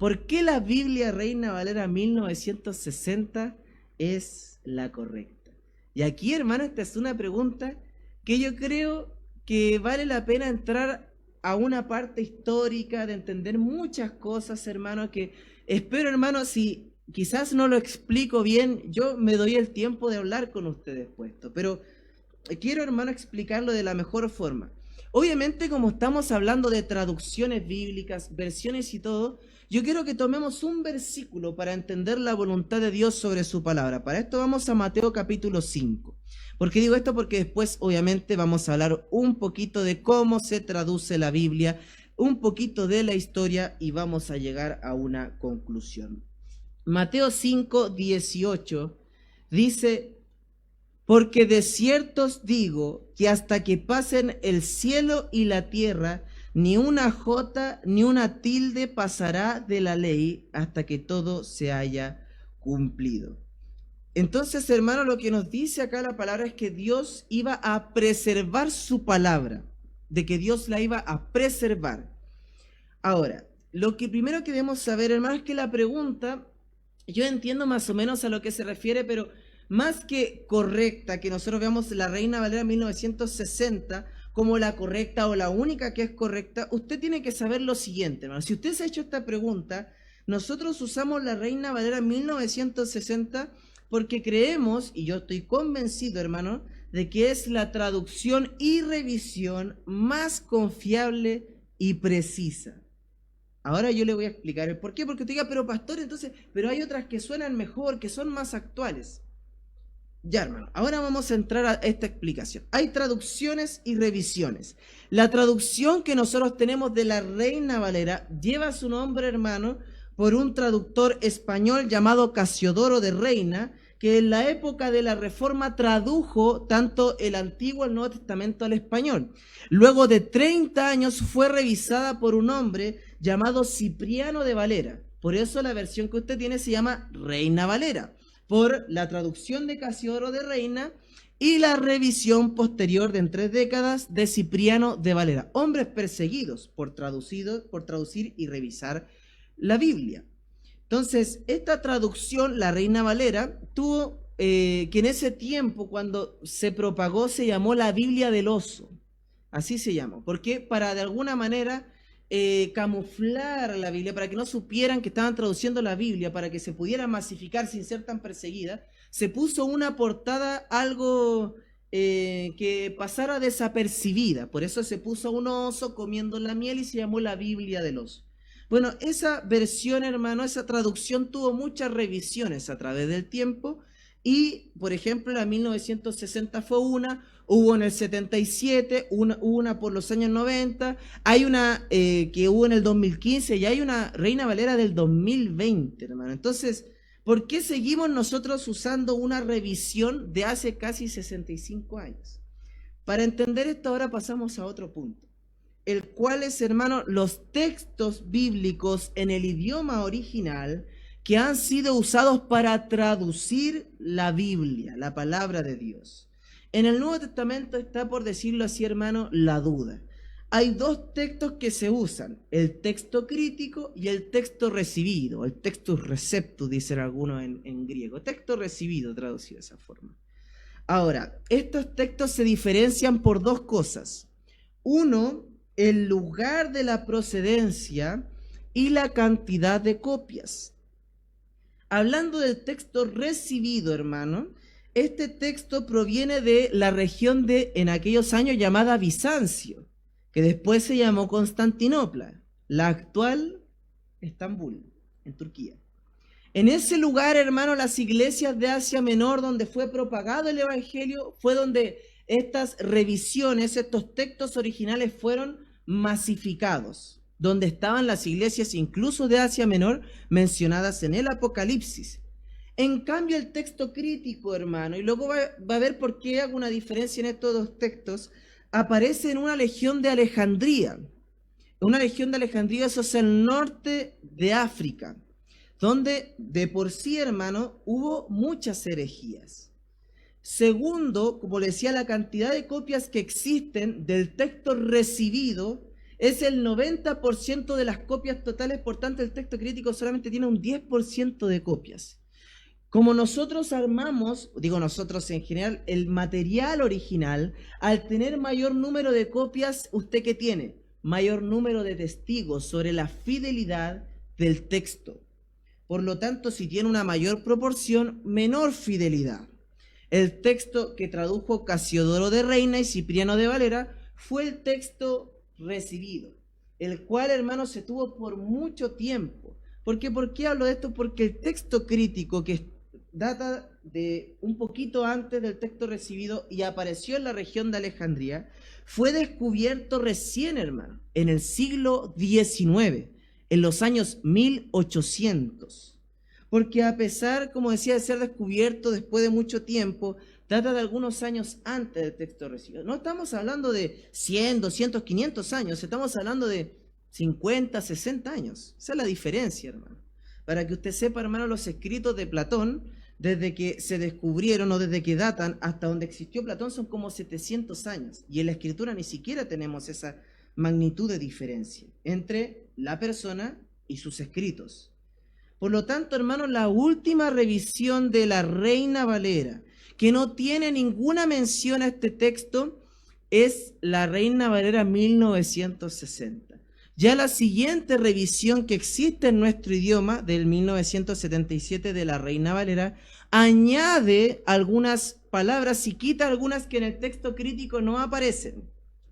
¿Por qué la Biblia Reina Valera 1960 es la correcta? Y aquí, hermano, esta es una pregunta que yo creo que vale la pena entrar a una parte histórica, de entender muchas cosas, hermano, que espero, hermano, si quizás no lo explico bien, yo me doy el tiempo de hablar con ustedes puesto, pero quiero, hermano, explicarlo de la mejor forma. Obviamente, como estamos hablando de traducciones bíblicas, versiones y todo, yo quiero que tomemos un versículo para entender la voluntad de Dios sobre su palabra. Para esto vamos a Mateo capítulo 5. ¿Por qué digo esto? Porque después, obviamente, vamos a hablar un poquito de cómo se traduce la Biblia, un poquito de la historia y vamos a llegar a una conclusión. Mateo 5, 18 dice: porque de cierto os digo que hasta que pasen el cielo y la tierra, ni una jota ni una tilde pasará de la ley hasta que todo se haya cumplido. Entonces, hermano, lo que nos dice acá la palabra es que Dios iba a preservar su palabra, de que Dios la iba a preservar. Ahora, lo que primero que debemos saber, hermano, es que la pregunta, yo entiendo más o menos a lo que se refiere, pero más que correcta, que nosotros veamos la Reina Valera 1960 como la correcta o la única que es correcta, usted tiene que saber lo siguiente, hermano. Si usted se ha hecho esta pregunta, nosotros usamos la Reina Valera 1960 porque creemos, y yo estoy convencido, hermano, de que es la traducción y revisión más confiable y precisa. Ahora yo le voy a explicar el por qué, porque te diga, pero pastor, entonces, pero hay otras que suenan mejor, que son más actuales. Ya, hermano, ahora vamos a entrar a esta explicación. Hay traducciones y revisiones. La traducción que nosotros tenemos de la Reina Valera lleva su nombre, hermano, por un traductor español llamado Casiodoro de Reina, que en la época de la Reforma tradujo tanto el Antiguo y el Nuevo Testamento al español. Luego de 30 años fue revisada por un hombre llamado Cipriano de Valera. Por eso la versión que usted tiene se llama Reina Valera, por la traducción de Casiodoro de Reina y la revisión posterior de en 3 décadas de Cipriano de Valera. Hombres perseguidos por traducir y revisar la Biblia. Entonces, esta traducción, la Reina Valera, tuvo que en ese tiempo, cuando se propagó, se llamó la Biblia del Oso. Así se llamó. Porque para de alguna manera camuflar la Biblia, para que no supieran que estaban traduciendo la Biblia, para que se pudiera masificar sin ser tan perseguida, se puso una portada algo que pasara desapercibida. Por eso se puso un oso comiendo la miel y se llamó la Biblia del Oso. Bueno, esa versión, hermano, esa traducción tuvo muchas revisiones a través del tiempo y, por ejemplo, la 1960 fue una, hubo en el 77, una por los años 90, hay una que hubo en el 2015 y hay una Reina Valera del 2020, hermano. Entonces, ¿por qué seguimos nosotros usando una revisión de hace casi 65 años? Para entender esto ahora pasamos a otro punto, el cual es, hermano, los textos bíblicos en el idioma original que han sido usados para traducir la Biblia, la palabra de Dios. En el Nuevo Testamento está, por decirlo así, hermano, la duda. Hay 2 textos que se usan, el texto crítico y el texto recibido, el textus receptus, dicen algunos en griego, texto recibido, traducido de esa forma. Ahora, estos textos se diferencian por 2 cosas. Uno, el lugar de la procedencia y la cantidad de copias. Hablando del texto recibido, hermano, este texto proviene de la región de, en aquellos años, llamada Bizancio, que después se llamó Constantinopla, la actual Estambul, en Turquía. En ese lugar, hermano, las iglesias de Asia Menor, donde fue propagado el Evangelio, fue donde estas revisiones, estos textos originales fueron masificados, donde estaban las iglesias incluso de Asia Menor mencionadas en el Apocalipsis. En cambio, el texto crítico, hermano, y luego va a ver por qué hago una diferencia en estos 2 textos, aparece en una legión de Alejandría. Una legión de Alejandría, eso es el norte de África, donde de por sí, hermano, hubo muchas herejías. Segundo, como le decía, la cantidad de copias que existen del texto recibido Es el 90% de las copias totales, por tanto el texto crítico solamente tiene un 10% de copias. Como nosotros armamos, digo nosotros en general, el material original, al tener mayor número de copias, ¿usted qué tiene? Mayor número de testigos sobre la fidelidad del texto. Por lo tanto, si tiene una mayor proporción, menor fidelidad. El texto que tradujo Casiodoro de Reina y Cipriano de Valera fue el texto recibido, el cual, hermano, se tuvo por mucho tiempo. ¿Por qué hablo de esto? Porque el texto crítico, que data de un poquito antes del texto recibido y apareció en la región de Alejandría, fue descubierto recién, hermano, en el siglo XIX, en los años 1800. Porque a pesar, como decía, de ser descubierto después de mucho tiempo, data de algunos años antes del texto recibido. No estamos hablando de 100, 200, 500 años, estamos hablando de 50, 60 años. Esa es la diferencia, hermano. Para que usted sepa, hermano, los escritos de Platón, desde que se descubrieron o desde que datan hasta donde existió Platón, son como 700 años. Y en la escritura ni siquiera tenemos esa magnitud de diferencia entre la persona y sus escritos. Por lo tanto, hermano, la última revisión de la Reina Valera, que no tiene ninguna mención a este texto, es la Reina Valera 1960. Ya la siguiente revisión que existe en nuestro idioma, del 1977 de la Reina Valera, añade algunas palabras y quita algunas que en el texto crítico no aparecen.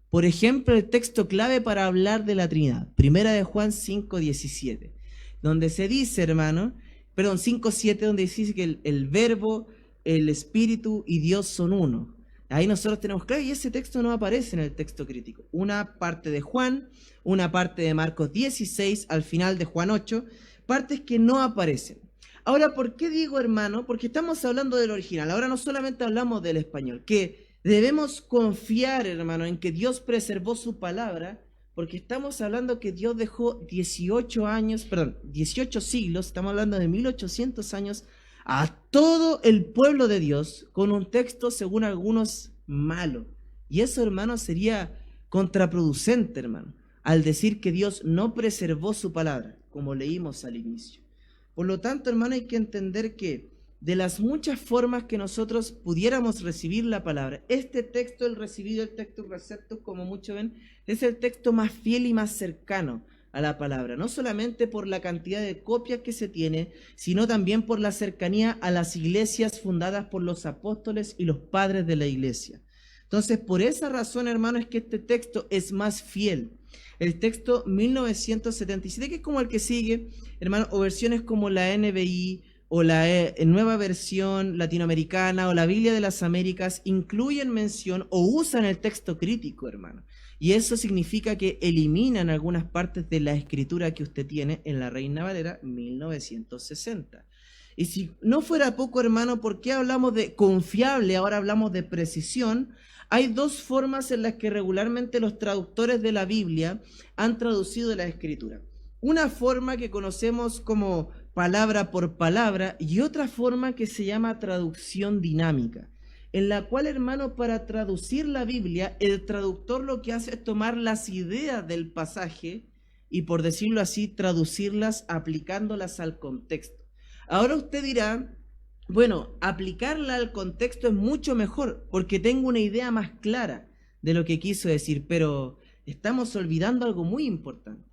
Por ejemplo, el texto clave para hablar de la Trinidad, Primera de Juan 5:17, donde se dice, hermano, 5:7, donde dice que el Verbo, el Espíritu y Dios son uno. Ahí nosotros tenemos claro, y ese texto no aparece en el texto crítico. Una parte de Juan, una parte de Marcos 16, al final de Juan 8, partes que no aparecen. Ahora, ¿por qué digo, hermano? Porque estamos hablando del original. Ahora no solamente hablamos del español, que debemos confiar, hermano, en que Dios preservó su palabra, porque estamos hablando que Dios dejó 18 siglos, estamos hablando de 1800 años, a todo el pueblo de Dios con un texto, según algunos, malo. Y eso, hermano, sería contraproducente, hermano, al decir que Dios no preservó su palabra, como leímos al inicio. Por lo tanto, hermano, hay que entender que de las muchas formas que nosotros pudiéramos recibir la palabra, este texto, el recibido, el texto receptus, como muchos ven, es el texto más fiel y más cercano a la palabra, no solamente por la cantidad de copias que se tiene, sino también por la cercanía a las iglesias fundadas por los apóstoles y los padres de la iglesia. Entonces, por esa razón, hermano, es que este texto es más fiel. El texto 1977, que es como el que sigue, hermano, o versiones como la NBI, o la nueva versión latinoamericana, o la Biblia de las Américas, incluyen mención o usan el texto crítico, hermano. Y eso significa que eliminan algunas partes de la escritura que usted tiene en la Reina Valera 1960. Y si no fuera poco, hermano, ¿por qué hablamos de confiable? Ahora hablamos de precisión. Hay dos formas en las que regularmente los traductores de la Biblia han traducido la escritura. Una forma que conocemos como palabra por palabra y otra forma que se llama traducción dinámica, en la cual, hermano, para traducir la Biblia, el traductor lo que hace es tomar las ideas del pasaje y, por decirlo así, traducirlas aplicándolas al contexto. Ahora usted dirá, bueno, aplicarla al contexto es mucho mejor porque tengo una idea más clara de lo que quiso decir, pero estamos olvidando algo muy importante,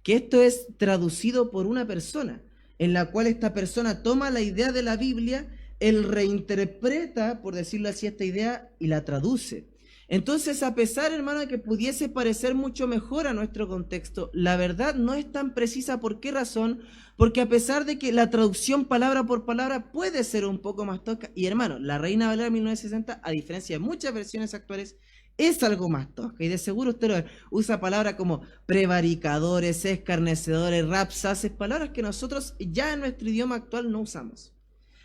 que esto es traducido por una persona, en la cual esta persona toma la idea de la Biblia, él reinterpreta, por decirlo así, esta idea y la traduce. Entonces, a pesar, hermano, de que pudiese parecer mucho mejor a nuestro contexto, la verdad no es tan precisa. ¿Por qué razón? Porque a pesar de que la traducción palabra por palabra puede ser un poco más tosca, y hermano, la Reina Valera 1960, a diferencia de muchas versiones actuales, es algo más tosca, y de seguro usted usa palabras como prevaricadores, escarnecedores, rapsaces, palabras que nosotros ya en nuestro idioma actual no usamos.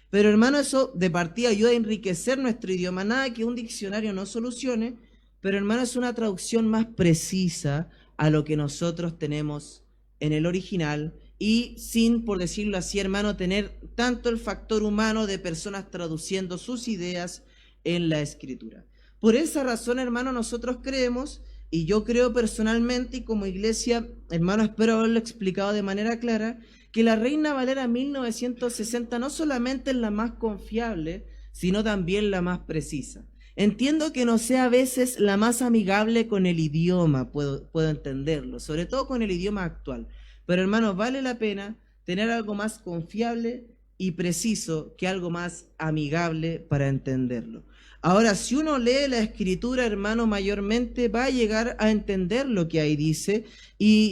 Pero, hermano, eso de partida ayuda a enriquecer nuestro idioma. Nada que un diccionario no solucione, pero, hermano, es una traducción más precisa a lo que nosotros tenemos en el original y sin, por decirlo así, hermano, tener tanto el factor humano de personas traduciendo sus ideas en la escritura. Por esa razón, hermano, nosotros creemos Y yo creo personalmente, y como iglesia, hermano, espero haberlo explicado de manera clara, que la Reina Valera 1960 no solamente es la más confiable, sino también la más precisa. Entiendo que no sea a veces la más amigable con el idioma, puedo entenderlo, sobre todo con el idioma actual. Pero hermanos, vale la pena tener algo más confiable y preciso que algo más amigable para entenderlo. Ahora, si uno lee la escritura, hermano, mayormente va a llegar a entender lo que ahí dice y